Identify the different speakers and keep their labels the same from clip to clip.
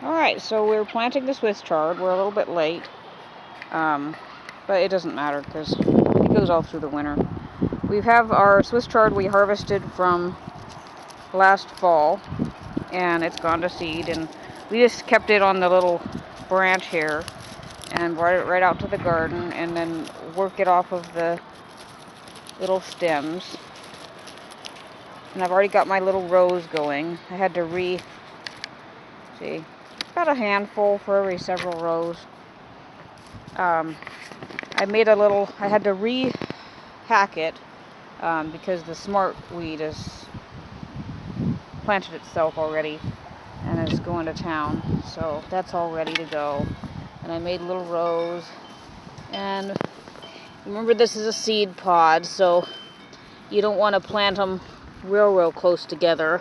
Speaker 1: Alright, so we're planting the Swiss chard. We're a little bit late, but it doesn't matter because it goes all through the winter. We have our Swiss chard we harvested from last fall, and it's gone to seed, and we just kept it on the little branch here and brought it right out to the garden and then work it off of the little stems. And I've already got my little rows going. I had to see, about a handful for every several rows. I had to re-hack it because the smart weed has planted itself already and is going to town. So that's all ready to go. And I made little rows. And remember, this is a seed pod, so you don't want to plant them real close together.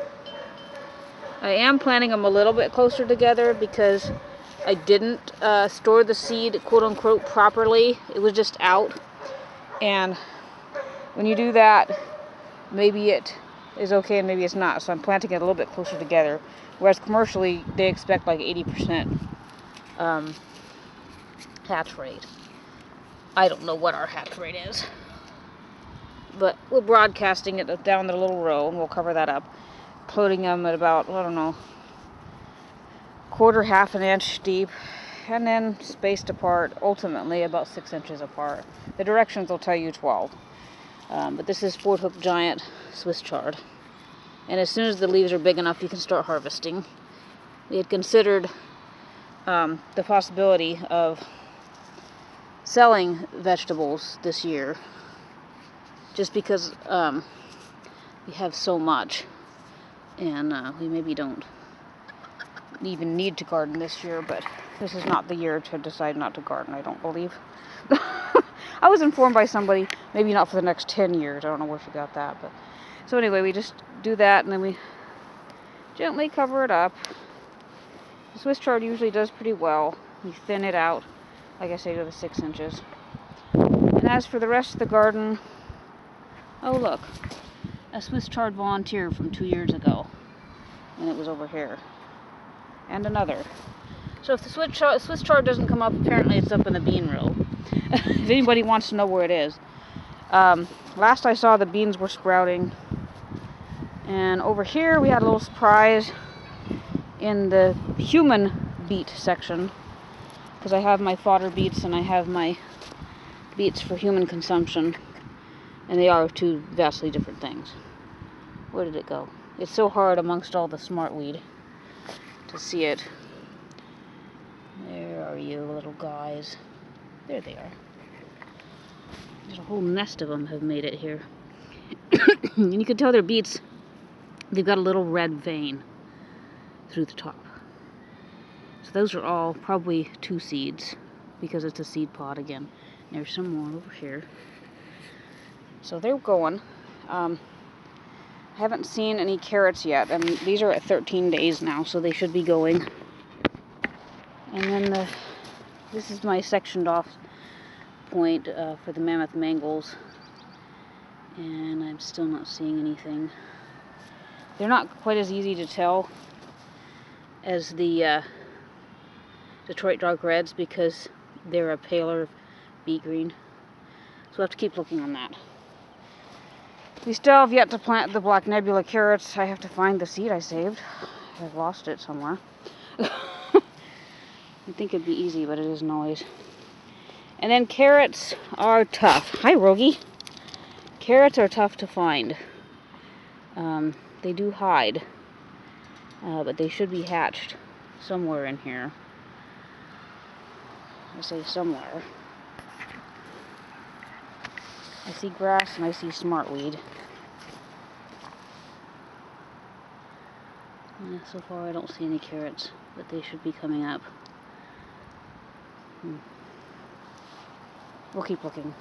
Speaker 1: I am planting them a little bit closer together because I didn't store the seed, quote-unquote, properly. It was just out. And when you do that, maybe it is okay and maybe it's not. So I'm planting it a little bit closer together. Whereas commercially, they expect like 80% hatch rate. I don't know what our hatch rate is. But we're broadcasting it down the little row, and we'll cover that up. Plotting them at about, I don't know, half an inch deep, and then spaced apart, ultimately about 6 inches apart. The directions will tell you 12. But this is 4-hook giant Swiss chard. And as soon as the leaves are big enough, you can start harvesting. We had considered the possibility of selling vegetables this year, just because we have so much, and we maybe don't even need to garden this year, but this is not the year to decide not to garden, I don't believe. I was informed by somebody, maybe not for the next 10 years, I don't know where she got that, but so anyway, we just do that, and then we gently cover it up. The Swiss chard usually does pretty well. We thin it out, like I say, to the 6 inches. And as for the rest of the garden, oh look, a Swiss chard volunteer from 2 years ago, and it was over here, and another. So if the Swiss chard doesn't come up, apparently it's up in the bean row. If anybody wants to know where it is. Last I saw, the beans were sprouting, and over here we had a little surprise in the human beet section, because I have my fodder beets and I have my beets for human consumption. And they are two vastly different things. Where did it go? It's so hard amongst all the smartweed to see it. Where are you, little guys? There they are. There's a whole nest of them have made it here. And you can tell they're beets. They've got a little red vein through the top. So those are all probably 2 seeds, because it's a seed pod again. There's some more over here. So they're going. I haven't seen any carrots yet. I mean, these are at 13 days now, so they should be going. And then this is my sectioned off point for the mammoth mangles. And I'm still not seeing anything. They're not quite as easy to tell as the Detroit dark reds, because they're a paler beet green. So we'll have to keep looking on that. We still have yet to plant the black nebula carrots. I have to find the seed I saved. I've lost it somewhere. I think it'd be easy, but it isn't always. And then carrots are tough. Hi, Rogie. Carrots are tough to find. They do hide, but they should be hatched somewhere in here. I say somewhere. I see grass and I see smartweed. So far I don't see any carrots, but they should be coming up. We'll keep looking.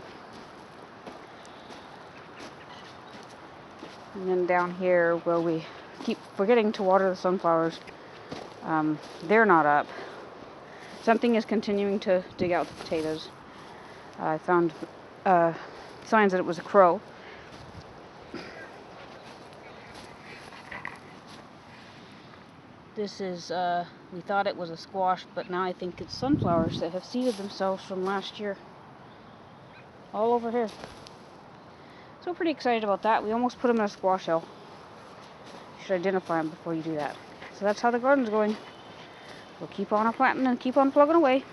Speaker 1: And then down here where we keep forgetting to water the sunflowers, they're not up. Something is continuing to dig out the potatoes. I found signs that it was a crow. This is, we thought it was a squash, but now I think it's sunflowers that have seeded themselves from last year. All over here. So pretty excited about that. We almost put them in a squash hill. You should identify them before you do that. So that's how the garden's going. We'll keep on planting and keep on plugging away.